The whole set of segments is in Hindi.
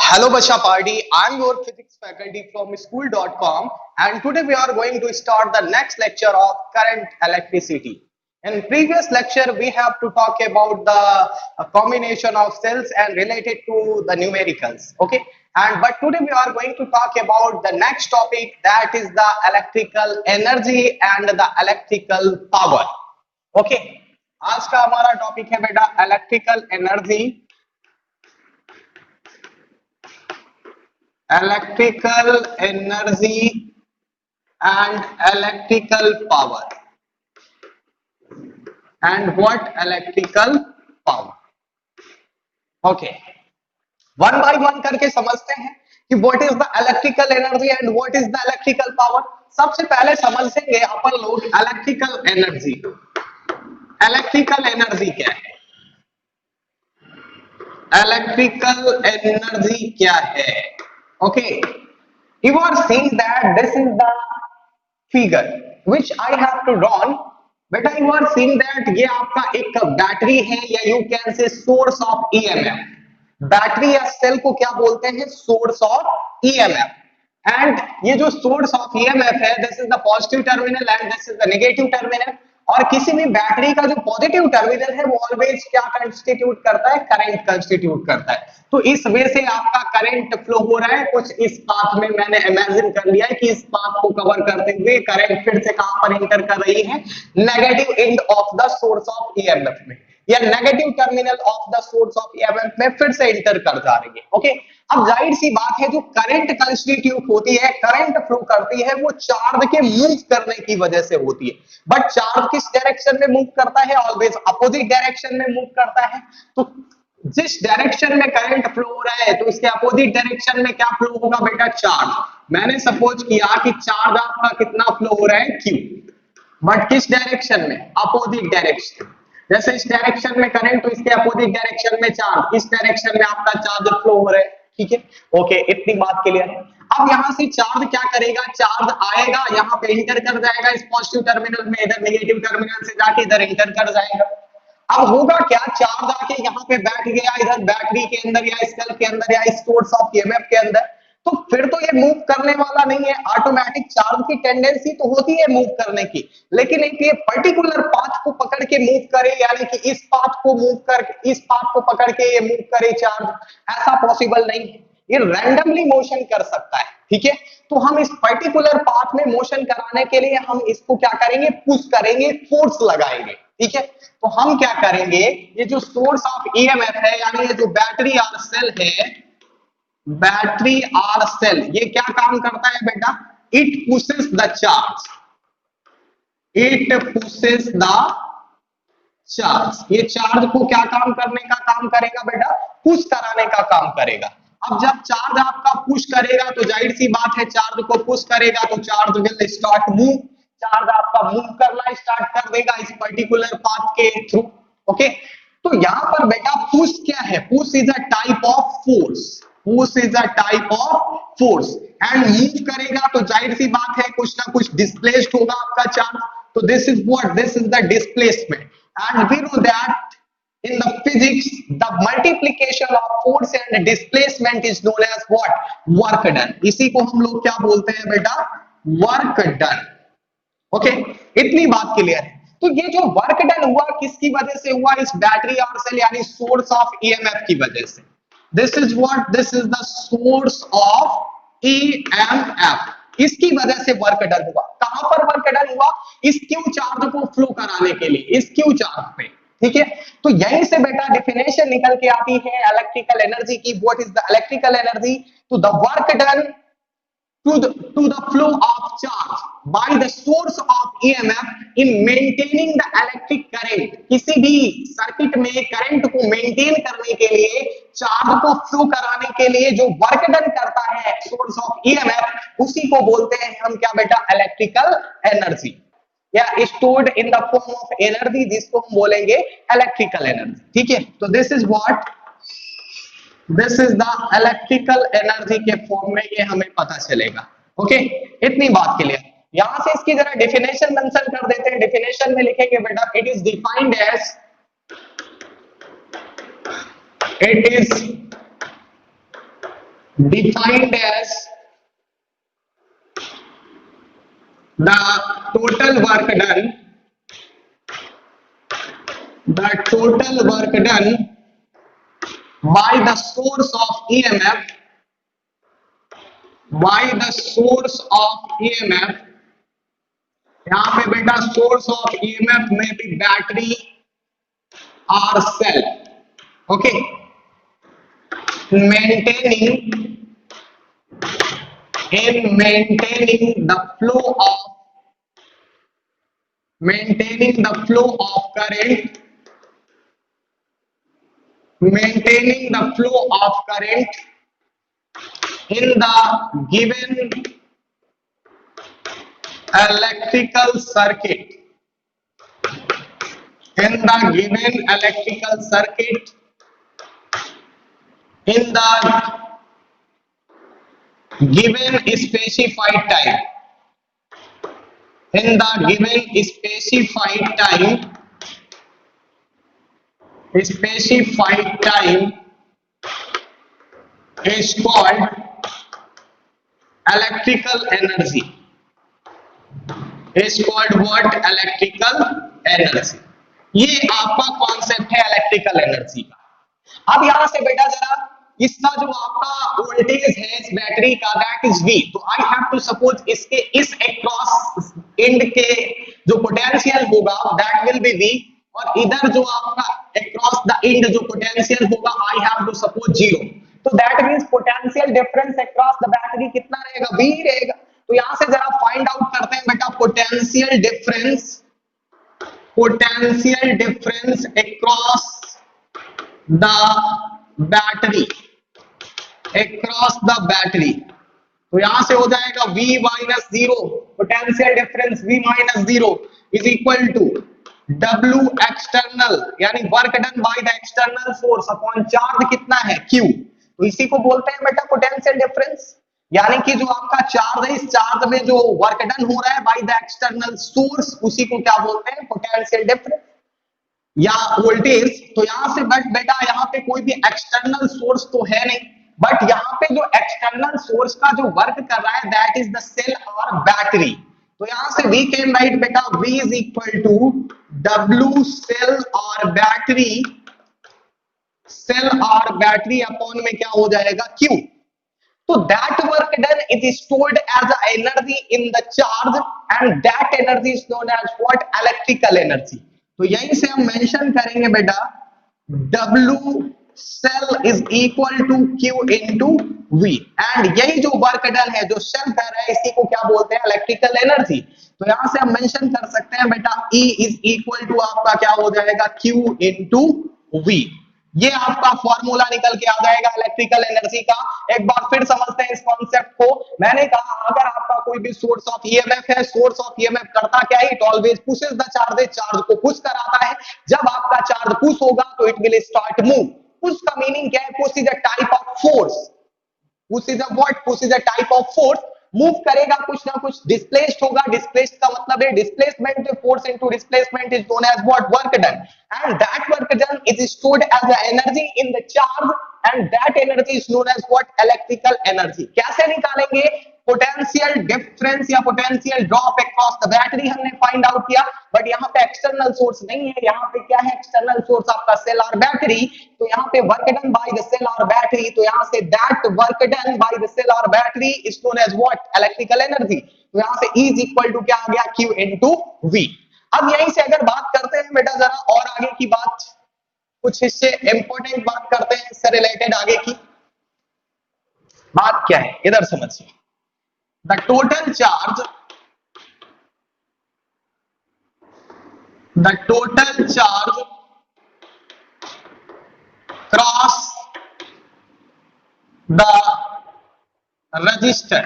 Hello Basha Party, I'm your physics faculty from school.com and today we are going to start the next lecture of current electricity. In previous lecture we have to talk about the combination of cells and related to the numericals, okay? But today we are going to talk about the next topic, that is the electrical energy and the electrical power, okay? आज का हमारा टॉपिक है बेटा electrical energy, and electrical power. And what electrical power? Okay, one by one करके समझते हैं कि what is the electrical energy and what is the electrical power. सबसे पहले समझेंगे अपन लोग इलेक्ट्रिकल एनर्जी. इलेक्ट्रिकल एनर्जी क्या है? इलेक्ट्रिकल एनर्जी क्या है? Okay, you are seeing that this is the figure which I have to draw. बेटा you are seeing that ये आपका एक बैटरी है या you can say source of EMF. Battery या सेल को क्या बोलते हैं? Source of EMF. एंड ये जो सोर्स ऑफ EMF है, this is the positive terminal and this is the negative terminal. और किसी भी बैटरी का जो पॉजिटिव टर्मिनल है वो ऑलवेज क्या कंस्टिट्यूट करता है? करंट कंस्टिट्यूट करता है. तो इस वे से आपका करंट फ्लो हो रहा है कुछ इस पाथ में. मैंने इमेजिन कर लिया है कि इस पाथ को कवर करते हुए करंट फिर से कहां पर एंटर कर रही है? Negative and of the source of EMF में, या negative terminal of the source of EMF में फिर से एंटर कर जा रही है. ओके, अब जाहिर सी बात है जो करंट कंस्टिट्यूट होती है, करंट फ्लो करती है, वो चार्ज के मूव करने की वजह से होती है. बट चार्ज किस डायरेक्शन में मूव करता है? ऑलवेज अपोजिट डायरेक्शन में मूव करता है. तो जिस डायरेक्शन में करंट फ्लो हो रहा है तो इसके अपोजिट डायरेक्शन में क्या फ्लो होगा बेटा? चार्ज. मैंने सपोज किया कि चार्ज आपका कितना फ्लो हो रहा है? Q. बट किस डायरेक्शन में? Opposite direction. जैसे इस डायरेक्शन में करंट तो इसके अपोजिट डायरेक्शन में चार्ज, इस डायरेक्शन में आपका चार्ज फ्लो हो रहा है. ठीक है, ओके, इतनी बात क्लियर है. अब यहां से चार्ज क्या करेगा? चार्ज आएगा, यहां पे एंटर कर जाएगा इस पॉजिटिव टर्मिनल में, इधर नेगेटिव टर्मिनल से जाके इधर एंटर कर जाएगा. अब होगा क्या? चार्ज आके यहाँ पे बैठ गया इधर बैटरी के अंदर या सेल के अंदर या इस सोर्स ऑफ EMF के अंदर. तो फिर तो ये मूव करने वाला नहीं है. ऑटोमेटिक चार्ज की टेंडेंसी तो होती है मूव करने की, लेकिन एक ये पर्टिकुलर पाथ को पकड़ के मूव करे, यानी कि इस पाथ को मूव कर इस पाथ को पकड़ के ये मूव करे चार्ज, ऐसा पॉसिबल नहीं है. ये रैंडमली मोशन कर सकता है. ठीक है, तो हम इस पर्टिकुलर पाथ में मोशन कराने के लिए हम इसको क्या करेंगे? पुश करेंगे, फोर्स लगाएंगे. ठीक है, तो हम क्या करेंगे? ये जो सोर्स ऑफ EMF है, यानी ये जो बैटरी और सेल है, बैटरी और सेल, ये क्या काम करता है बेटा? It pushes the charge. It pushes the charge. ये चार्ज को क्या काम करने का काम करेगा बेटा? पुश कराने का काम करेगा. अब जब चार्ज आपका पुश करेगा तो जाहिर सी बात है चार्ज को पुश करेगा तो charge will start move. Charge आपका मूव करना स्टार्ट कर देगा इस पर्टिकुलर पाथ के थ्रू. ओके, तो यहां पर बेटा पुश क्या है? Push is a type of force. Push is a type of force. And move करेगा तो जाहिर सी बात है कुछ ना कुछ डिस्प्लेस्ड होगा आपका चार्ज. तो this is what? This is the displacement. And we know that in the physics the multiplication of force and displacement is known as what? Work done. इसी को हम लोग क्या बोलते हैं बेटा? Work done. ओके, इतनी बात क्लियर है. तो ये जो वर्क डन हुआ किसकी वजह से हुआ? इस बैटरी और सेल यानी सोर्स ऑफ EMF की वजह से. This is what? This is the source of EMF. इसकी वजह से वर्क डन हुआ. कहां पर वर्क डन हुआ? इस Q चार्ज को फ्लो कराने के लिए, इस Q चार्ज पे. ठीक है, तो यहीं से बेटा डेफिनेशन निकल के आती है इलेक्ट्रिकल एनर्जी की. What is the electrical energy? To the work done to the flow of charge by the source of EMF in maintaining the electric current. किसी भी सर्किट में करंट को मेंटेन करने के लिए, चार्ज को फ्लो कराने के लिए जो वर्क डन करता है सोर्स ऑफ EMF, उसी को बोलते हैं हम क्या बेटा? इलेक्ट्रिकल एनर्जी, या stored in the form of energy, जिसको हम बोलेंगे इलेक्ट्रिकल एनर्जी. ठीक है, तो this is what? This is the electrical energy के फॉर्म में ये हमें पता चलेगा. ओके, इतनी बात क्लियर. यहां से इसकी जरा डेफिनेशन मेंशन कर देते हैं. डेफिनेशन में लिखेंगे बेटा it is defined as, it is defined as the total work done, the total work done by the source of EMF, by the source of EMF. यहां पे बेटा सोर्स ऑफ ईएमएफ में भी बैटरी और cell, okay, maintaining the flow of current, maintaining the flow of current in the given electrical circuit, in the given electrical circuit, in the given specified time, in the given specified time is called electrical energy, is called what? Electrical energy. ये आपका कॉन्सेप्ट है इलेक्ट्रिकल एनर्जी का। अब यहां से बेटा जरा इसका जो आपका वोल्टेज है इस बैटरी का, दैट इज V, तो आई हैव टू सपोज इसके इस अक्रॉस एंड के जो पोटेंशियल होगा दैट विल बी V, और इधर जो आपका अक्रॉस द एंड जो पोटेंशियल होगा आई हैव टू सपोज 0, तो that means potential difference across the battery कितना रहेगा? V रहेगा। तो यहां से जरा फाइंड आउट करते हैं बेटा potential difference across the battery, across the battery. तो यहां से हो जाएगा V minus 0, potential difference V minus 0 is equal to W external, यानी work done by the external force upon charge कितना है? Q। तो इसी को बोलते हैं बेटा पोटेंशियल डिफरेंस, यानी कि जो आपका चार्ज है इस चार्ज में जो वर्क डन हो रहा है बाय द एक्सटर्नल सोर्स, उसी को क्या बोलते हैं? पोटेंशियल डिफरेंस या वोल्टेज। तो यहां से बट बेटा यहाँ पे कोई भी एक्सटर्नल सोर्स तो है नहीं, बट यहाँ पे जो एक्सटर्नल सोर्स का जो वर्क कर रहा है दैट इज द सेल और बैटरी। तो यहां से वी कैन राइट बेटा V is equal to W cell और बैटरी, सेल और बैटरी अपॉन में क्या हो जाएगा? Q। तो that work done is stored as a energy in the charge and that energy is known as what? Electrical energy। तो यहीं से हम मेंशन करेंगे बेटा W cell is equal to Q into V, and यही जो वर्क डन है जो सेल कर रहा है इसी को क्या बोलते हैं? Electrical energy. तो यहां से हम मेंशन कर सकते हैं बेटा E इज इक्वल टू आपका क्या हो जाएगा? Q into V। ये आपका फॉर्मूला निकल के आ जाएगा इलेक्ट्रिकल एनर्जी का। एक बार फिर समझते हैं इस कॉन्सेप्ट को। मैंने कहा अगर आपका कोई भी सोर्स ऑफ ईएमएफ है, सोर्स ऑफ ईएमएफ करता क्या है? It always pushes the charge, charge को पुश कराता है। जब आपका चार्ज पुश होगा तो it will start move. Push का मीनिंग क्या है? Push is a type of force, push is a what? Push is a type of force. Move करेगा कुछ ना कुछ, डिस्प्लेस्ड होगा, डिस्प्लेस्ड का मतलब है displacement, force into displacement is known as what? Work done, and that work done is stored as a energy in the charge and that energy is known as what? Electrical energy. कैसे निकालेंगे? पोटेंशियल डिफरेंस या potential drop across the battery हमने फाइंड आउट किया, बट यहाँ पे एक्सटर्नल सोर्स नहीं है, यहाँ पे क्या है? एक्सटर्नल सोर्स आपका सेल और बैटरी। तो यहाँ पे work done by the cell और बैटरी, तो यहाँ से that work done by the cell और battery is known as what? Electrical energy. तो यहाँ से E इज इक्वल टू क्या आ गया? Q into V। अब यहीं से अगर बात करते हैं बेटा जरा और आगे की बात, कुछ हिस्से इंपॉर्टेंट बात करते हैं इससे रिलेटेड। आगे की बात क्या है इधर समझिए। The total charge cross the resistor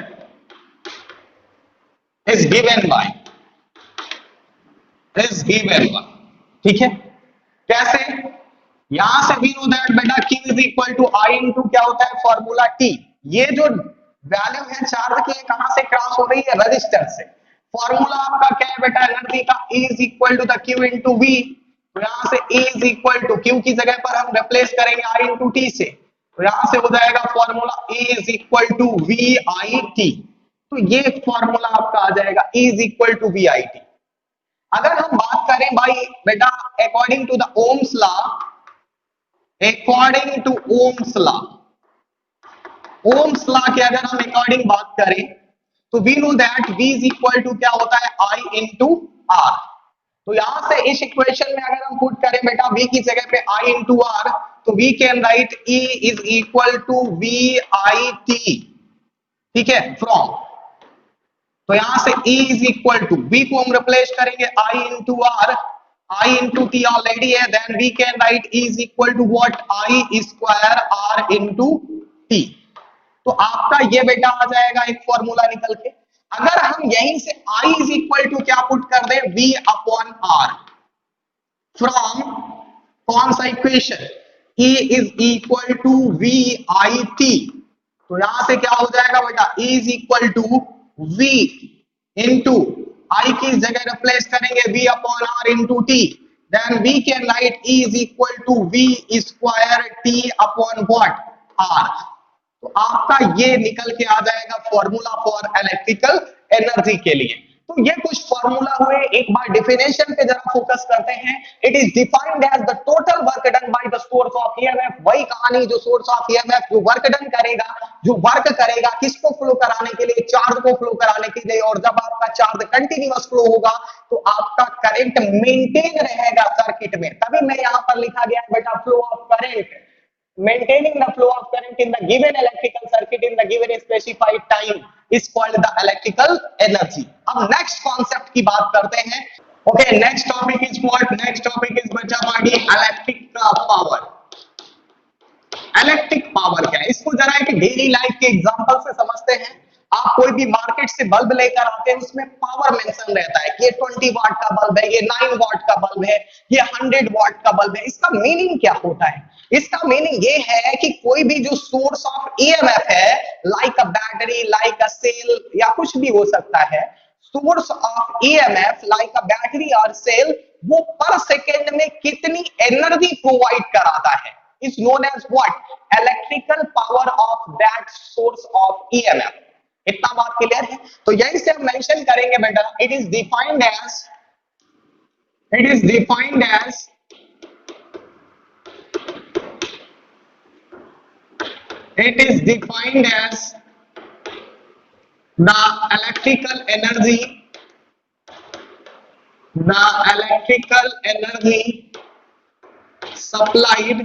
is given by, ठीक है? कैसे? यहां से भी नो दैट बेटा Q is equal to I into क्या होता है? Formula T। ये जो वैल्यू है चार्ज की कहां से क्रॉस हो रही है? रजिस्टर से। फॉर्मूला आपका क्या है बेटा एनर्जी का? E is equal to the Q into V। तो यहां से E is equal to Q की जगह पर हम रिप्लेस करेंगे I इंटू T से। तो यहां से हो जाएगा formula E is equal to V I T. तो ये फॉर्मूला आपका आ जाएगा E is equal to V I T. अगर हम बात करें भाई बेटा according to the Ohm's law, according to Ohm's law, Ohm's law के अगर हम अकॉर्डिंग बात करें तो we know that V is equal to क्या होता है I इंटू R। तो यहां से इस इक्वेशन में अगर हम पुट करें बेटा V की जगह पे I इंटू R, तो we can write E is equal to V I T. ठीक है, फ्रॉम, तो यहां से E is equal to V को हम रिप्लेस करेंगे I into R, I into T already है, then we can write E is equal to what I square R into T. तो आपका ये बेटा आ जाएगा एक फॉर्मूला निकल के। अगर हम यहीं से I इज इक्वल टू क्या पुट कर दे V अपॉन R फ्रॉम कौन सा equation E is equal to V I T, तो यहां से क्या हो जाएगा बेटा E is equal to V into I की जगह रिप्लेस करेंगे V upon R into T, then we can write E is equal to V square T upon what R। तो आपका ये निकल के आ जाएगा फॉर्मूला फॉर इलेक्ट्रिकल एनर्जी के लिए। तो ये कुछ फॉर्मूला हुए, एक बार डेफिनेशन पे जरा फोकस करते हैं। It is defined as the total work done by the source of EMF. वही कहानी, जो सोर्स ऑफ ईएमएफ जो वर्क डन करेगा, जो वर्क करेगा किसको फ्लो कराने के लिए, चार्ज को फ्लो कराने के लिए। और जब आपका चार्ज कंटिन्यूअस फ्लो होगा तो आपका करंट मेंटेन रहेगा सर्किट में। तभी मैं यहां पर लिखा गया है बेटा flow of current, maintaining the flow of current in the given electrical circuit in the given specified time is called the electrical energy। अब नेक्स्ट कॉन्सेप्ट की बात करते हैं। Okay, next topic is what, next topic is बच्चा party electric power. Electric power क्या है, इसको जरा एक डेली लाइफ के एग्जांपल से समझते हैं। आप कोई भी मार्केट से बल्ब लेकर आते हैं, उसमें पावर मेंशन रहता है कि ये 20 वाट का बल्ब है, ये 9 वाट का बल्ब है, ये 100 वाट का बल्ब है। इसका मीनिंग क्या होता है? इसका मीनिंग ये है कि कोई भी जो सोर्स ऑफ ईएमएफ है, like a battery, like a cell या कुछ भी हो सकता है, source of EMF like a battery और सेल, वो पर सेकेंड में कितनी एनर्जी प्रोवाइड कराता है is known as what? Electrical power of that source of EMF। इतना बात क्लियर है? तो यहीं से हम मेंशन करेंगे बेटा, it is defined as the electrical energy supplied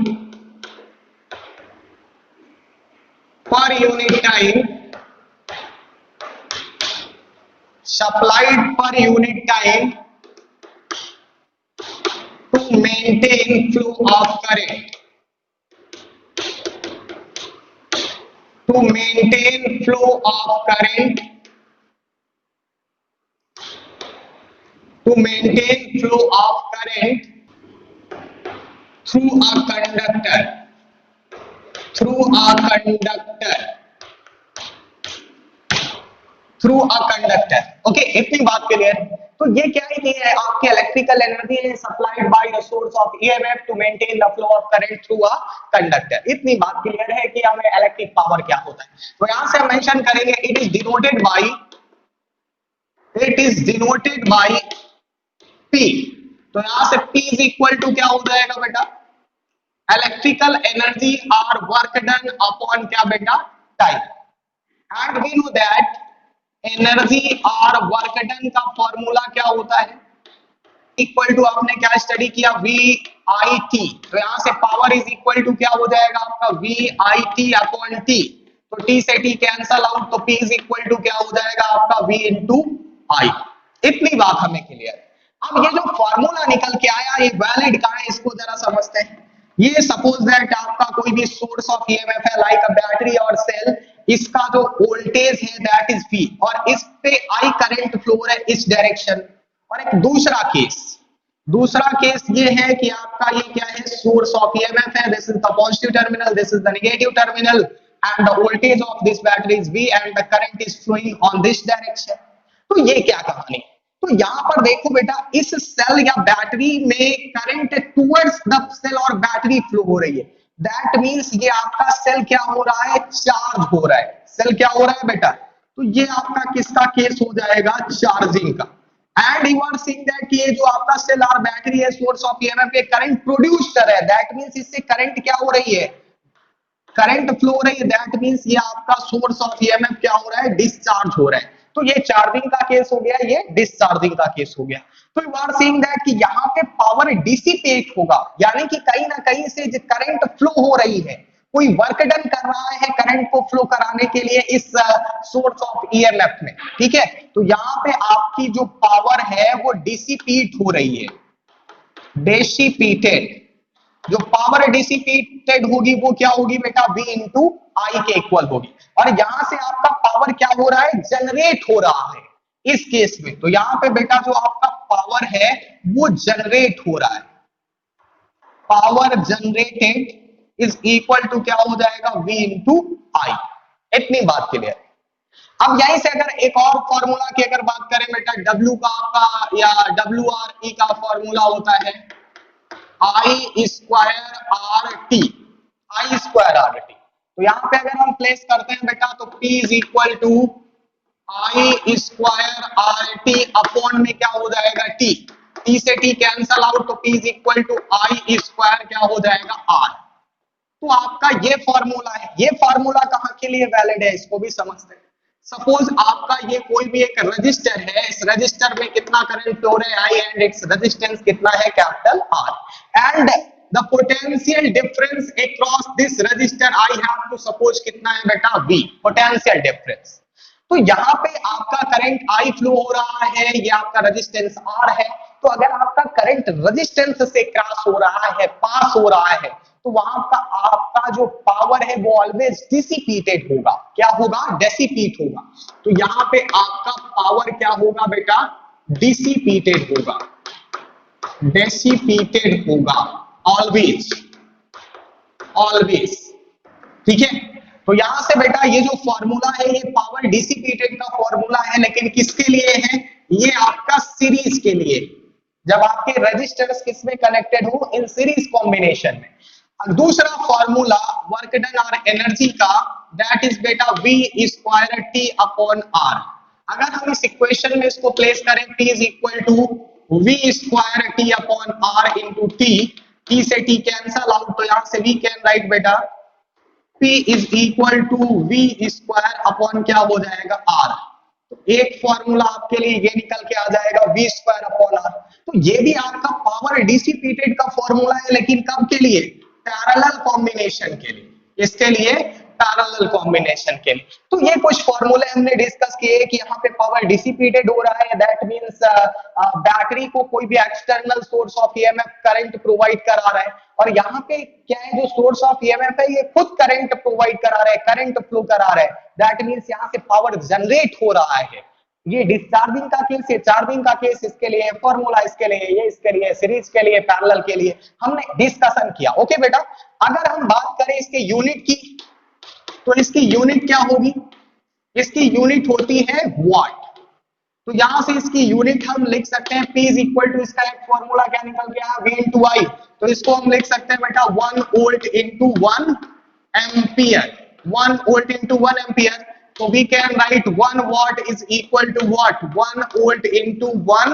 per unit time to maintain flow of current, to maintain flow of current through a conductor, okay, इतनी बात क्लियर। तो ये क्या ही नहीं है, आपकी इलेक्ट्रिकल एनर्जी है supplied by the source of EMF to maintain the flow of current through a conductor. इतनी बात क्लियर है कि हमें इलेक्ट्रिक पावर क्या होता है। तो यहां से हम मेंशन करेंगे it is denoted by P। तो यहां से P इज इक्वल टू क्या हो जाएगा बेटा, इलेक्ट्रिकल एनर्जी और वर्क डन अपॉन क्या बेटा, time. And we know that energy और वर्क डन का फॉर्मूला क्या होता है, इक्वल टू, आपने क्या स्टडी किया, वी आई टी। तो यहां से पावर इज इक्वल टू क्या हो जाएगा आपका, V I T upon T. तो टी से टी कैंसल आउट, तो पी इज इक्वल टू क्या हो जाएगा आपका, वी इंटू आई। इतनी बात हमें क्लियर। अब ये जो फॉर्मूला निकल के आया, ये वैलिड कहां है, इसको जरा समझते हैं। ये सपोज दैट आपका कोई भी सोर्स ऑफ ईएमएफ है लाइक अ बैटरी और सेल, इसका जो वोल्टेज है दैट इज V, और इस पे I करंट फ्लो है इस डायरेक्शन। और एक दूसरा केस ये है कि आपका ये क्या है, सोर्स ऑफ ईएमएफ है, this is the positive terminal, this is the negative terminal, and the voltage of this battery is V and the current is flowing on this direction. तो ये क्या कहानी। तो यहां पर देखो बेटा, इस सेल या बैटरी में करंट टुवर्ड्स द सेल और बैटरी फ्लो हो रही है। दैट मीन्स ये आपका सेल क्या हो रहा है, चार्ज हो रहा है। सेल क्या हो रहा है बेटा, तो ये आपका किसका केस हो जाएगा, चार्जिंग का। And you are seeing that ये जो आपका सेल और बैटरी है सोर्स ऑफ ईएमएफ के करंट प्रोड्यूस कर रहा है, दैट मीन्स इससे करंट क्या हो रही है, करंट फ्लो हो रही है। दैट मींस ये आपका सोर्स ऑफ ईएमएफ क्या हो रहा है, डिस्चार्ज हो रहा है। तो ये चार्जिंग का केस हो गया, ये डिस्चार्जिंग का केस हो गया। तो यू आर सीइंग दैट कि यहाँ पे पावर डिसिपेट होगा, यानी कि कहीं ना कहीं से जो करंट फ्लो हो रही है, कोई वर्क डन कर रहा है करंट को फ्लो कराने के लिए इस सोर्स ऑफ ईएमएफ में, ठीक है। तो यहाँ पे आपकी जो पावर है वो डिसिपेट हो रही है, डेसिपेटेड। जो पावर डिसिपेटेड होगी वो क्या होगी बेटा, V इंटू आई के इक्वल होगी। और यहां से आपका पावर क्या हो रहा है, जनरेट हो रहा है इस केस में। तो यहां पे बेटा जो आपका पावर है वो जनरेट हो रहा है, power generated is equal to क्या हो जाएगा, V इंटू आई। इतनी बात क्लियर। अब यहीं से अगर एक और फॉर्मूला की अगर बात करें बेटा, W का आपका या WRE का फॉर्मूला होता है आई स्क्वायर आर टी, आई स्क्वायर आर टी। तो यहां पे अगर हम प्लेस करते हैं बेटा तो P is equal to I square R T upon में क्या हो जाएगा, T। T से T कैंसल आउट, तो P is equal to I square क्या हो जाएगा, R। तो आपका ये फॉर्मूला है, ये फॉर्मूला कहाँ के लिए वैलिड है इसको भी समझते हैं। सपोज आपका ये कोई भी एक रजिस्टर है, इस रजिस्टर में कितना करंट फ्लो है आई एंड इट्स रेजिस्टेंस कितना है, capital R. And the potential difference across this resistor I have to suppose कितना है बेटा, V पोटेंशियल डिफरेंस। तो यहाँ पे आपका करंट आई फ्लो हो रहा है, ये आपका रेजिस्टेंस आर है। तो अगर आपका करंट रेजिस्टेंस से क्रॉस हो रहा है, पास हो रहा है, तो वहां का आपका जो पावर है वो ऑलवेज डिसिपेटेड होगा। क्या होगा, डेसिपेट होगा। तो यहाँ पे आपका पावर क्या होगा बेटा, डिसिपेटेड होगा, डेसिपेटेड होगा ऑलवेज, ऑलवेज। ठीक है। तो यहां से बेटा ये जो फॉर्मूला है ये पावर डिसिपेटेड का फॉर्मूला है, लेकिन किसके लिए है, ये आपका सीरीज के लिए, जब आपके रजिस्टर्स किसमें कनेक्टेड हो, इन सीरीज कॉम्बिनेशन में। दूसरा फॉर्मूला वर्क डन और एनर्जी का, दैट इज बेटा V square T upon R। अगर हम इस इक्वेशन में इसको प्लेस करें, P is equal to V square T upon R into T से T कैंसल आउट, तो यहां से V कैन राइट बेटा P is equal to V square upon क्या हो जाएगा, R। तो एक फॉर्मूला आपके लिए ये निकल के आ जाएगा V स्क्वायर अपॉन R। तो ये भी आपका पावर डिसिपेटेड का फॉर्मूला है, लेकिन कब के लिए, पैरेलल कॉम्बिनेशन के लिए। इसके लिए पैरेलल कॉम्बिनेशन के लिए। तो ये कुछ फॉर्मूले हमने डिस्कस किए कि यहाँ पे पावर डिसिपेटेड हो रहा है, दैट मींस बैटरी को कोई भी external source of EMF current provide करा रहा है, और यहाँ पे क्या है, जो सोर्स ऑफ ईएमएफ है ये खुद करंट प्रोवाइड करा रहा है, करंट फ्लो करा रहा है। दैट मींस यहाँ से पावर जनरेट हो रहा है। ये डिस्चार्जिंग का केस, ये चार्जिंग का केस, इसके लिए फॉर्मूला, इसके लिए ये, इसके लिए सीरीज के लिए, पैरेलल के लिए हमने डिस्कशन किया। ओके बेटा, अगर हम बात करें इसके यूनिट की, तो इसकी यूनिट क्या होगी, इसकी यूनिट होती है वाट। तो यहां से इसकी यूनिट हम लिख सकते हैं P इज इक्वल टू, इसका एक फॉर्मूला क्या निकल गया, V इंटू आई। तो इसको हम लिख सकते हैं बेटा 1 volt into 1 ampere, 1 volt into 1 ampere. तो we can write 1 watt is equal to what, 1 volt into 1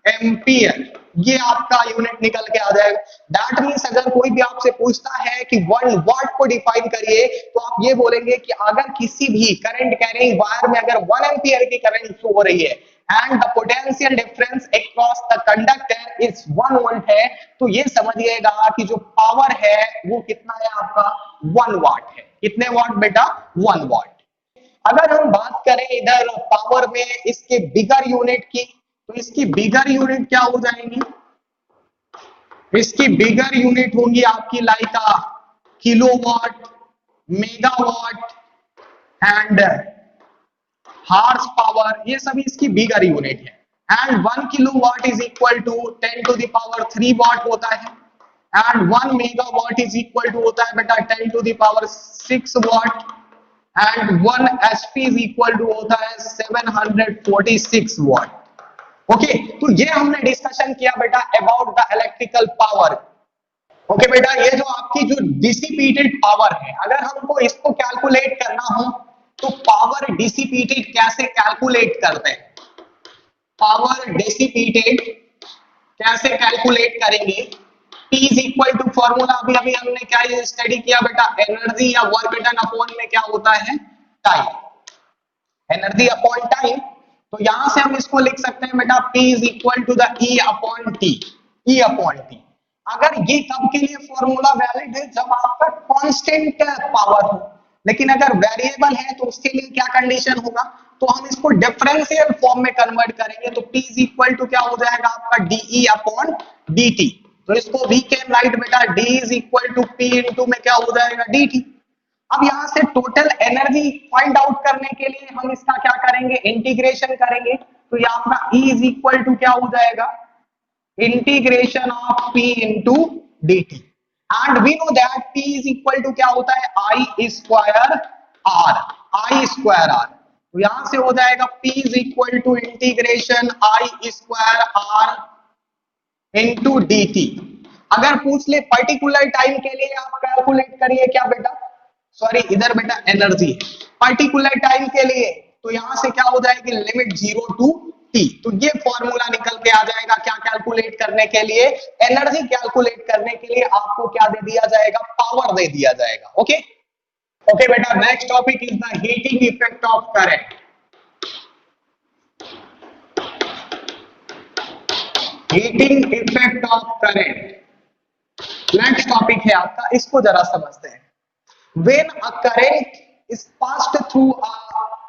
ampere. ये आपका यूनिट निकल के आ जाएगा। दैट मींस अगर कोई भी आपसे पूछता है कि 1 वाट को डिफाइन करिए, तो आप ये बोलेंगे कि अगर किसी भी करंट कैरिंग वायर में अगर 1 एम्पियर की करंट फ्लो हो रही है and the potential difference across the conductor is 1 volt है, तो ये समझिएगा कि जो पावर है वो कितना है आपका, 1 वाट है। कितने वाट बेटा, 1 वाट। अगर हम बात करें इधर पावर में इसके बिगर यूनिट की, तो इसकी बिगर यूनिट क्या हो जाएंगी, इसकी बिगर यूनिट होंगी आपकी like kilowatt, megawatt and horse power, ये सभी इसकी बिगर यूनिट है। And 1 kilowatt is equal to 10 to the power 3 watt होता है, and 1 megawatt is equal to होता है बेटा 10 to the power 6 watt, and 1 HP is equal to होता है 746 वाट। ओके, तो ये हमने डिस्कशन किया बेटा about the electrical power. Okay बेटा, ये जो आपकी जो डिसिपेटेड पावर है, अगर हमको इसको कैलकुलेट करना हो तो पावर डिसिपेटेड कैसे कैलकुलेट करते हैं? पावर डिसिपेटेड कैसे कैलकुलेट करेंगे? P is equal to formula अभी अभी हमने क्या स्टडी किया बेटा, एनर्जी या वर्क डन अपॉन में क्या होता है, टाइम, एनर्जी अपॉन टाइम। तो यहां से हम इसको लिख सकते हैं बेटा, P is equal to the E upon T, E upon T. अगर ये कब के लिए फॉर्मूला वैलिड है? जब आपका कांस्टेंट पावर हो, लेकिन अगर वेरिएबल है तो उसके लिए क्या कंडीशन होगा? तो हम इसको डिफरेंशियल फॉर्म में कन्वर्ट करेंगे, तो P इज इक्वल टू क्या हो जाएगा आपका, DE अपॉन dt। तो इसको वी कैन राइट बेटा, D is equal to P into में क्या हो जाएगा, dt। अब यहां से टोटल एनर्जी फाइंड आउट करने के लिए हम इसका क्या करेंगे, इंटीग्रेशन करेंगे। तो ये आपका E इज इक्वल टू क्या हो जाएगा, integration of P into dt। And we know that P is equal to क्या होता है, I square R, I square R। तो यहां से हो जाएगा P is equal to integration I square R into dt। अगर पूछ ले पर्टिकुलर टाइम के लिए आप कैलकुलेट करिए क्या बेटा, सॉरी इधर बेटा एनर्जी, पर्टिकुलर टाइम के लिए तो यहां से क्या हो जाएगी, लिमिट 0 टू t। तो ये फॉर्मूला निकल के आ जाएगा क्या कैलकुलेट करने के लिए, एनर्जी कैलकुलेट करने के लिए आपको क्या दे दिया जाएगा, पावर दे दिया जाएगा। ओके ओके बेटा, next topic is the heating effect of current. Heating effect of current next topic है आपका, इसको जरा समझते हैं। When a current is passed through a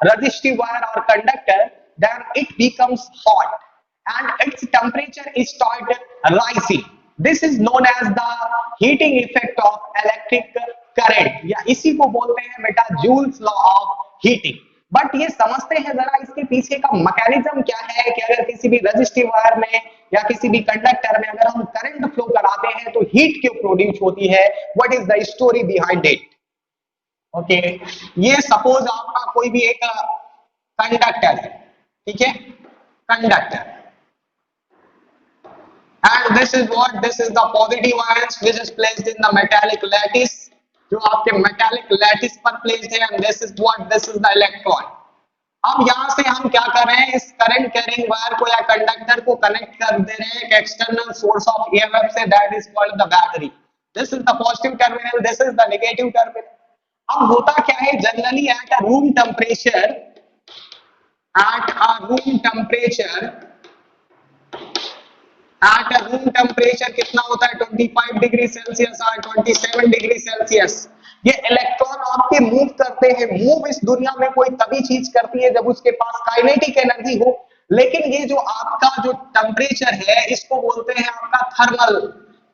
resistive wire or conductor, then it becomes hot and its temperature is started rising. This is known as the heating effect of electric current, या इसी को बोलते हैं बेटा joules law of heating. But ये समझते हैं जरा इसके पीछे का मैकेनिज्म क्या है, कि अगर किसी भी रेजिस्टिव वायर में या किसी भी कंडक्टर में अगर हम करंट फ्लो कराते हैं तो हीट क्यों प्रोड्यूस होती है, what is the story behind it. Okay ये सपोज आपका कोई भी एक कंडक्टर है, ठीक है, conductor, and this is what, this is the positive ions which is placed in the metallic lattice, जो आपके मेटालिक लैटिस पर प्लेस्ड है, and this is what, this is the electron. अब यहां से हम क्या कर रहे हैं, इस करंट कैरिंग वायर को या कंडक्टर को कनेक्ट कर दे रहे हैं एक एक्सटर्नल सोर्स ऑफ ईएमएफ से, that is called the battery. This is the positive terminal, this is the negative terminal. अब होता क्या है, generally at a room temperature, at a room temperature, at a room temperature कितना होता है, 25 डिग्री सेल्सियस और 27 डिग्री सेल्सियस। ये इलेक्ट्रॉन आपके मूव करते हैं। मूव इस दुनिया में कोई तभी चीज करती है जब उसके पास काइनेटिक एनर्जी हो, लेकिन ये जो आपका जो टेम्परेचर है इसको बोलते हैं आपका थर्मल,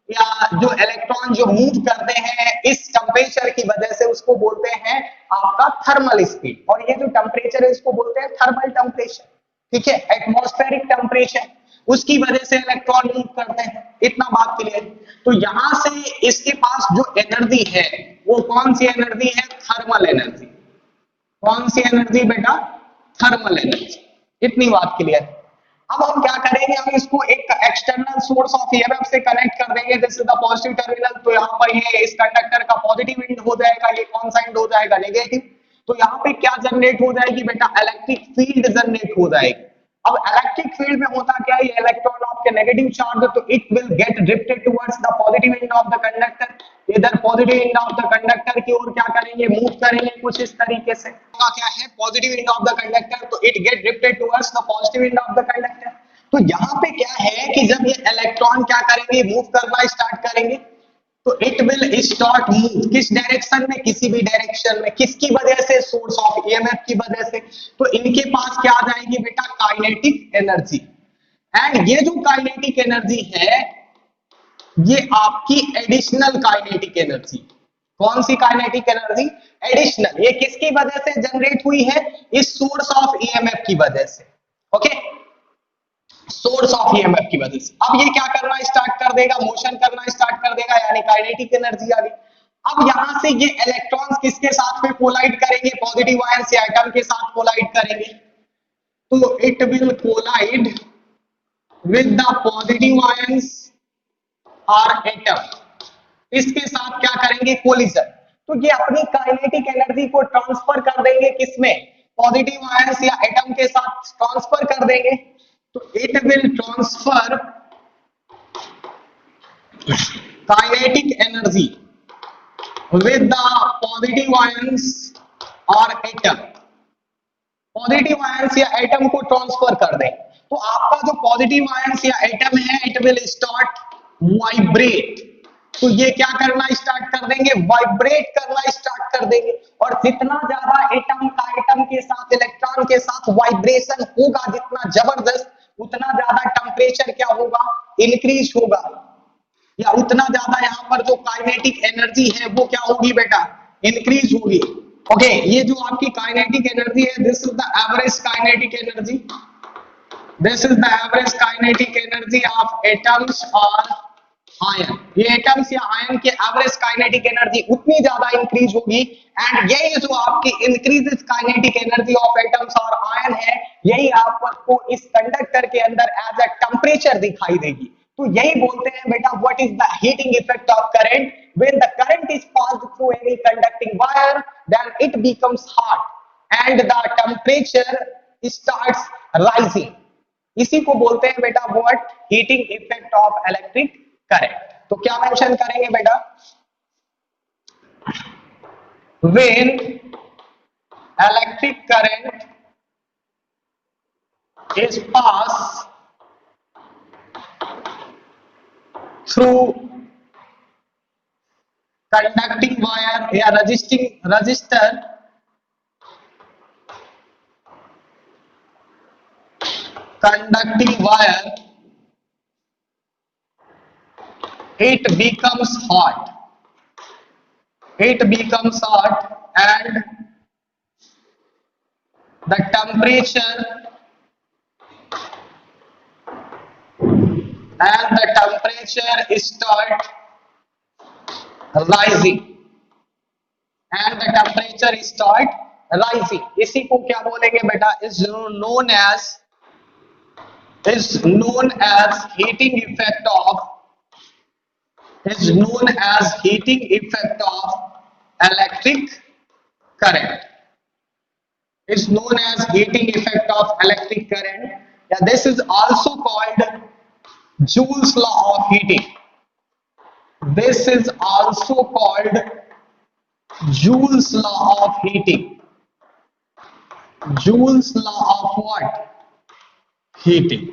या जो इलेक्ट्रॉन जो मूव करते हैं इस टेम्परेचर की वजह से उसको बोलते हैं आपका थर्मल स्पीड। और ये जो टेम्परेचर है इसको बोलते हैं थर्मल टेम्परेचर, ठीक है, एटमॉस्फेरिक टेम्परेचर, उसकी वजह से इलेक्ट्रॉन मूव करते हैं। इतना बात क्लियर। तो यहां से इसके पास जो एनर्जी है वो कौन सी एनर्जी है, थर्मल एनर्जी। कौन सी एनर्जी बेटा, थर्मल एनर्जी। इतनी बात क्लियर। अब हम क्या करेंगे, हम इसको एक एक्सटर्नल सोर्स ऑफ ईएमएफ से कनेक्ट कर देंगे, this is the positive terminal. तो यहाँ पर ये इस कंडक्टर का पॉजिटिव एंड हो जाएगा, ये कौन सा एंड हो जाएगा, नेगेटिव। तो यहाँ पे क्या जनरेट हो जाएगी बेटा, इलेक्ट्रिक फील्ड जनरेट हो जाएगी। अब इलेक्ट्रिक फील्ड में होता क्या है, ये इलेक्ट्रॉन आपके नेगेटिव चार्ज है तो it will get drifted towards the positive end of the conductor. इधर positive end of the conductor की ओर क्या करेंगे, मूव करेंगे कुछ इस तरीके से। क्या है, positive end of the conductor, तो it get drifted towards the positive end of the conductor. तो यहाँ पे क्या है कि जब ये इलेक्ट्रॉन क्या करेंगे, मूव करना स्टार्ट करेंगे, तो इट विल स्टार्ट मूव किस डायरेक्शन में, किसी भी डायरेक्शन में। किसकी वजह से, सोर्स ऑफ ईएमएफ की वजह से। तो इनके पास क्या आ जाएगी बेटा, काइनेटिक एनर्जी। एंड ये जो काइनेटिक एनर्जी है ये आपकी एडिशनल काइनेटिक एनर्जी। कौन सी काइनेटिक एनर्जी, एडिशनल। ये किसकी वजह से जनरेट हुई है, इस सोर्स ऑफ ईएमएफ की वजह से। ओके, सोर्स ऑफ ईएमएफ की वजह से। अब ये क्या करना स्टार्ट कर देगा, मोशन करना स्टार्ट कर देगा, यानी काइनेटिक एनर्जी आ गई। अब यहां से ये इलेक्ट्रॉन्स किसके साथ में कोलाइड करेंगे, पॉजिटिव आयन से एटम के साथ कोलाइड करेंगे। तो it will collide with the positive ions और एटम। इसके साथ क्या करेंगे, कोलिजन। तो ये अपनी काइनेटिक एनर्जी को ट्रांसफर कर देंगे किसमें, पॉजिटिव आयंस या एटम के साथ ट्रांसफर कर देंगे। तो it will transfer kinetic energy with the positive ions or atom, positive ions या एटम को ट्रांसफर कर दें। तो आपका जो पॉजिटिव आयंस या एटम है, इट विल स्टार्ट वाइब्रेट। तो ये क्या करना स्टार्ट कर देंगे, वाइब्रेट करना स्टार्ट कर देंगे। और जितना ज्यादा एटम का एटम के साथ, इलेक्ट्रॉन के साथ वाइब्रेशन होगा जितना जबरदस्त, उतना ज्यादा टेम्परेचर क्या होगा, इंक्रीज होगा, या उतना ज्यादा यहाँ पर जो काइनेटिक एनर्जी है वो क्या होगी बेटा, इंक्रीज होगी। ओके, ये जो आपकी काइनेटिक एनर्जी है, this is the average kinetic energy, this is the average kinetic energy of atoms और आयन। ये एटम्स या आयन के एवरेज काइनेटिक एनर्जी उतनी ज्यादा इंक्रीज होगी। एंड यही जो आपकी increases kinetic energy of atoms और आयन है, यही आपको इस कंडक्टर के अंदर एज अ टेम्परेचर दिखाई देगी। तो यही बोलते हैं बेटा, what is the heating effect of current, when the current is passed through any conducting wire then it becomes hot and the temperature starts rising. इसी को बोलते हैं बेटा what, heating effect of electric current. तो क्या मेंशन करेंगे बेटा, when electric current is pass through conducting wire या resistor conducting wire, it becomes hot, it becomes hot and the temperature start rising, and the temperature start rising। इसी को क्या बोलेंगे बेटा, is known as heating effect of electric current, is known as heating effect of electric current। Yeah, this is also called Joule's law of heating, this is also called Joule's law of heating, Joule's law of what, heating।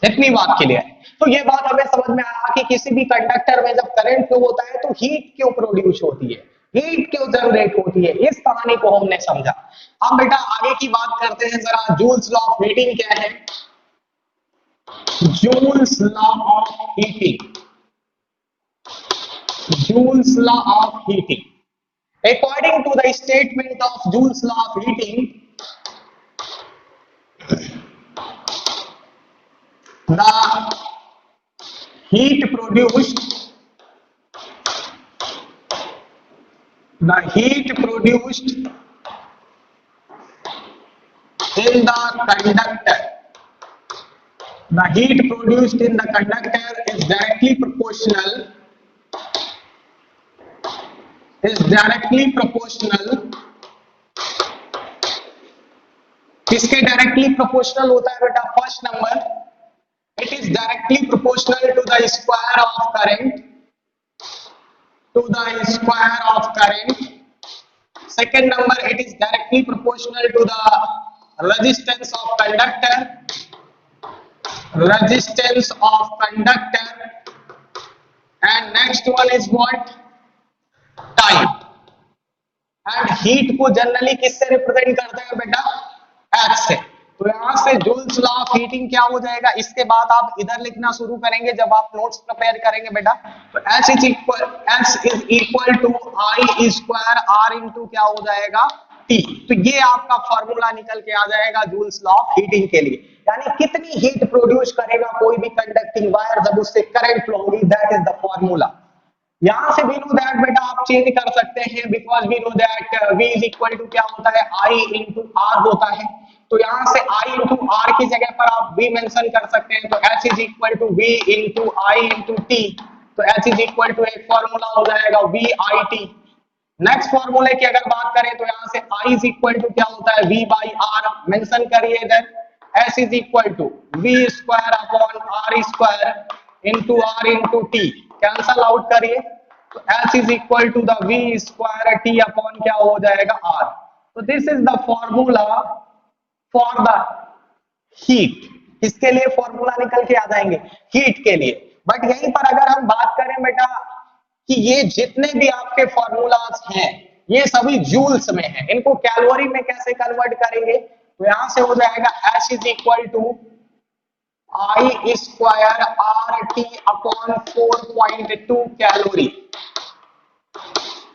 इतनी बात के लिए, तो ये बात हमें समझ में आया कि किसी भी कंडक्टर में जब करंट फ्लो होता है तो हीट क्यों प्रोड्यूस होती है, हीट क्यों जनरेट होती है, इस कहानी को हमने समझा। अब बेटा आगे की बात करते हैं जरा, जूल्स लॉ ऑफ हीटिंग क्या है, Joule's law of heating, Joule's law of heating, according to the statement of Joule's law of heating, the heat produced in the conductor, the heat produced in the conductor is directly proportional, किसके डायरेक्टली प्रोपोर्शनल होता है बेटा, first number, it is directly proportional to the square of current, second number, it is directly proportional to the resistance of conductor, and next one is what, time। And heat को जनरली किससे रिप्रेजेंट करते हैं बेटा, H से। तो यहां से जूल्स लॉ ऑफ हीटिंग क्या हो जाएगा, इसके बाद आप इधर लिखना शुरू करेंगे जब आप नोट्स प्रिपेयर करेंगे बेटा। तो H is equal to I square R into क्या हो जाएगा, T। तो ये आपका फॉर्मूला निकल के आ जाएगा जूल्स लॉ ऑफ हीटिंग के लिए, यानी कितनी हीट प्रोड्यूस करेगा कोई भी कंडक्टिंग वायर जब उससे करंट फ्लो होगी, दैट इज द फॉर्मूला। यहां से वी नो दैट बेटा आप चेंज कर सकते हैं, because we know that V is equal to क्या होता है, I इंटू R होता है। तो यहां से I इंटू R की जगह पर आप V मेंशन कर सकते हैं, तो H is equal to V into I into T। तो H इज इक्वल टू एक फॉर्मूला हो जाएगा VIT। नेक्स्ट फॉर्मूले की अगर बात करें तो यहाँ से I इज इक्वल टू क्या होता है V बाई R, मेंशन करिए इधर। S is equal to V square upon R square into R into T, cancel out करिए तो H is equal to the V square T upon क्या हो जाएगा R। तो this is the formula for the heat. किसके लिए फॉर्मूला निकल के आ जाएंगे? हीट के लिए। बट यहीं पर अगर हम बात करें बेटा कि ये जितने भी आपके फॉर्मूलाज हैं ये सभी जूल्स में हैं, इनको कैलोरी में कैसे कन्वर्ट करेंगे? तो यहां से हो जाएगा H is equal to I square RT upon 4.2 calorie.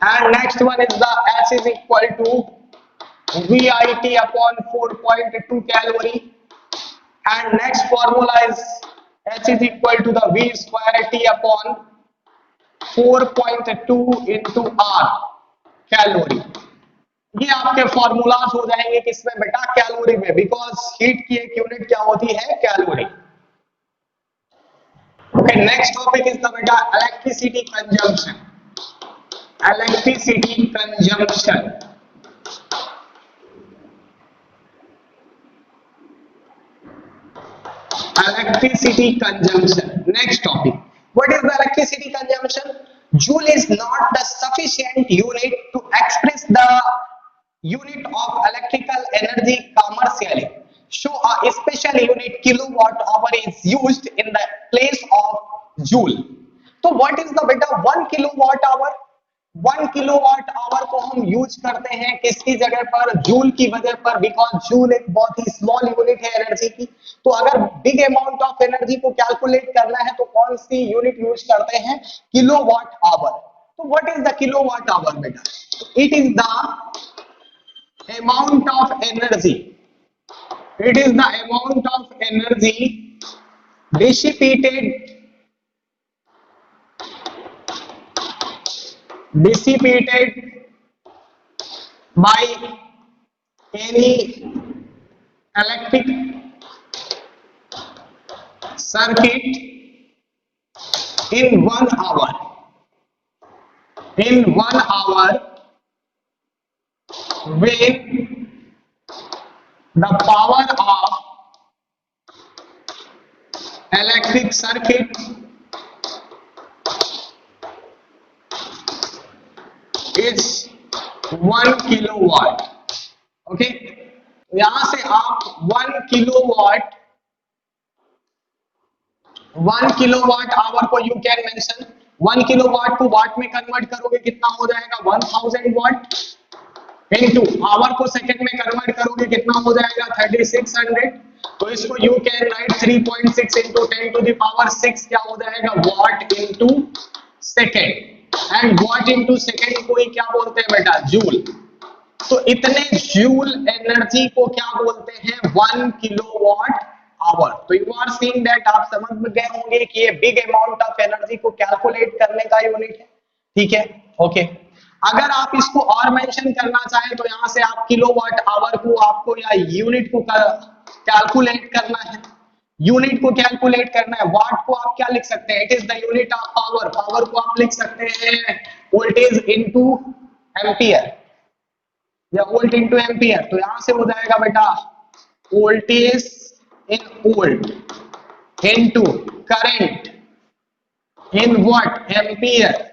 And next one is the H is equal to VIT upon 4.2 calorie, and next formula is H is equal to the V square T upon 4.2 into R calorie. ये आपके फॉर्मूलाज हो जाएंगे किसमें बेटा? कैलोरी में, बिकॉज हीट की एक यूनिट क्या होती है? Calorie. Okay, next topic is the बेटा electricity consumption. Electricity consumption, electricity consumption. Next topic, what is the electricity consumption? Joule is not the sufficient unit to express the unit of electrical energy commercially, so a special unit kilowatt hour is used in the place of joule. तो what is the बेटा 1 किलोवाट आवर? 1 किलोवाट आवर को हम यूज करते हैं किसकी जगह पर? जूल की वजह पर, बिकॉज जूल एक बहुत ही स्मॉल यूनिट है एनर्जी की। तो अगर बिग अमाउंट ऑफ एनर्जी को कैलकुलेट करना है तो कौन सी यूनिट यूज करते हैं? Kilowatt hour. तो what is the kilowatt hour बेटा? It is the amount of energy, it is the amount of energy dissipated by any electric circuit in 1 hour. In 1 hour, when the power of electric circuit is 1 kilowatt. Okay, यहां से आप 1 किलोवाट आवर को यू कैन मेंशन, 1 किलोवाट को वाट में कन्वर्ट करोगे कितना हो जाएगा? 1000 वाट इनटू आवर को सेकंड में कन्वर्ट करोगे कितना हो जाएगा? 3600। तो इसको you can write 3.6 into 10 to the power 6 क्या हो जाएगा? Watt into second. And watt into second को ही क्या बोलते हैं बेटा? जूल। तो इतने जूल एनर्जी को क्या बोलते हैं? 1 किलोवाट आवर। तो यू आर सीइंग दैट, आप समझ में गए होंगे कि ये बिग अमाउंट ऑफ एनर्जी को कैलकुलेट करने का यूनिट है। ठीक है, ओके। अगर आप इसको और मेंशन करना चाहें तो यहां से आप किलोवाट आवर को आपको या यूनिट को कैलकुलेट करना है, यूनिट को कैलकुलेट करना है। वाट को आप क्या लिख सकते हैं? It is the unit of power. Power को आप लिख सकते हैं वोल्टेज इनटू एम्पियर या वोल्ट इनटू एम्पियर। तो यहां से हो जाएगा बेटा voltage in volt into current in what? Ampere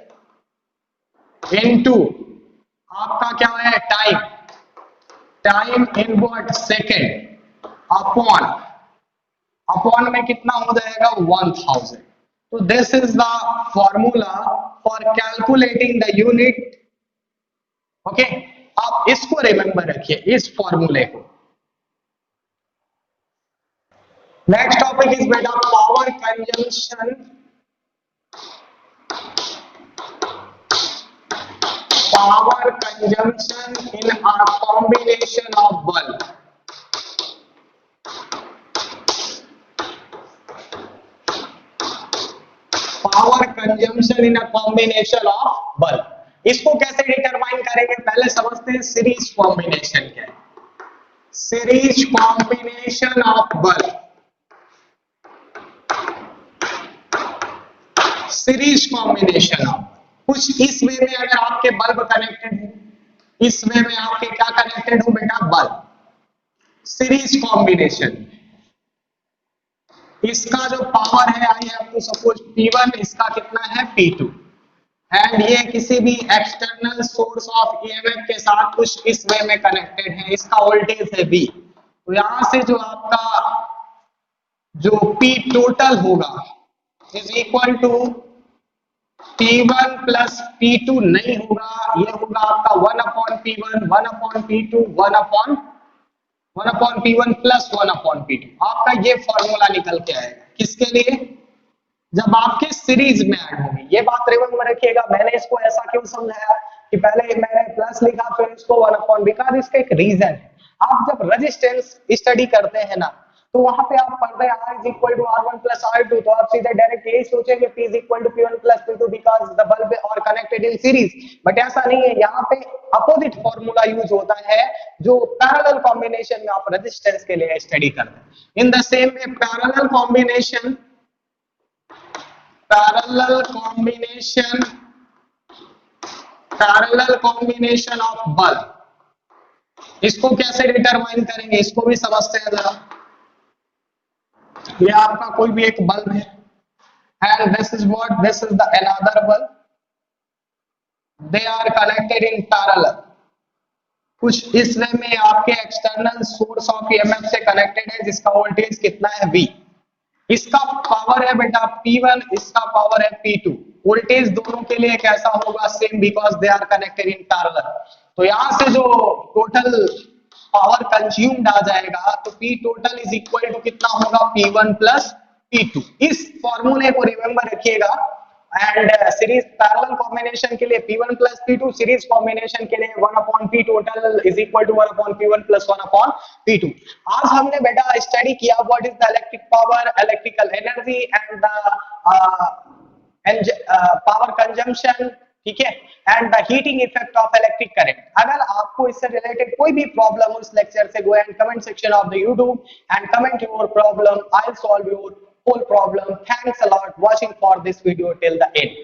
into आपका क्या है? Time, time in what? Second upon, upon में कितना हो जाएगा? 1000। तो this is the formula for calculating the unit. Okay, आप इसको रिमेंबर रखिए, इस फॉर्मूले को। नेक्स्ट टॉपिक इज बेटा power consumption. Power consumption in a combination of bulb. Power consumption in a combination of bulb. इसको कैसे डिटरमाइन करेंगे? पहले समझते हैं सीरीज कॉम्बिनेशन क्या है। Series combination of bulb, series combination of, कुछ इस वे में अगर आपके बल्ब कनेक्टेड है, इस वे में आपके क्या कनेक्टेड हो बेटा, बल्ब, सीरीज कॉम्बिनेशन, इसका जो पावर है आई हैव टू सपोज P1, इसका कितना है P2, एंड ये किसी भी एक्सटर्नल सोर्स ऑफ ईएमएफ के साथ कुछ इस वे में कनेक्टेड है, इसका वोल्टेज है V। तो यहां से जो आपका जो P टोटल होगा is equal to P1 plus P2 नहीं होगा, ये होगा आपका 1/P1, 1/P2, 1/P1 plus 1/P2। आपका ये फॉर्मूला निकल के आएगा किसके लिए, जब आपके सीरीज में ऐड होगी। ये बात रिमेंबर रखिएगा, मैंने इसको ऐसा क्यों समझाया कि पहले मैंने प्लस लिखा फिर इसको 1/, बिकॉज़ इसका एक रीजन है। आप जब रेजिस्टेंस स्टडी करते हैं ना, तो वहां पे आप पढ़ते हैं R = R1 + R2, तो आप सीधे डायरेक्ट यही सोचेंगे P = P1 + P2 because the bulb are connected in series. But ऐसा नहीं है, यहाँ पे अपोजिट फॉर्मूला यूज होता है जो पैरेलल कॉम्बिनेशन में आप रेजिस्टेंस के लिए स्टडी करते हैं। In the same way parallel combination of bulb, इसको कैसे डिटरमाइन करेंगे, इसको भी समझते हैं जरा। ये आपका कोई भी एक बल्ब है and this is the another bulb, they are connected in parallel, कुछ इस वे में आपके एक्सटर्नल सोर्स ऑफ ईएमएफ से कनेक्टेड है जिसका वोल्टेज कितना है V। इसका पावर है बेटा P1, इसका पावर है P2, वोल्टेज दोनों के लिए कैसा होगा, same, because they are connected in parallel. तो यहां से जो टोटल पावर कंज्यूम्ड आ जाएगा तो P total is equal to कितना होगा, P1 प्लस P2। इस फॉर्मूले को रिमेंबर रखिएगा। एंड सीरीज पैरेलल कॉम्बिनेशन के लिए P1 plus P2, series combination के लिए 1/P total is equal to 1/P1 plus 1/P2। आज हमने बेटा स्टडी किया what is the electric power, electrical energy and the power consumption, ठीक है, and the heating effect of electric current. अगर आपको इससे रिलेटेड कोई भी प्रॉब्लम हो इस लेक्चर से, go and comment section of the YouTube and comment your problem, I will solve your whole problem. Thanks a lot watching for this video till the end.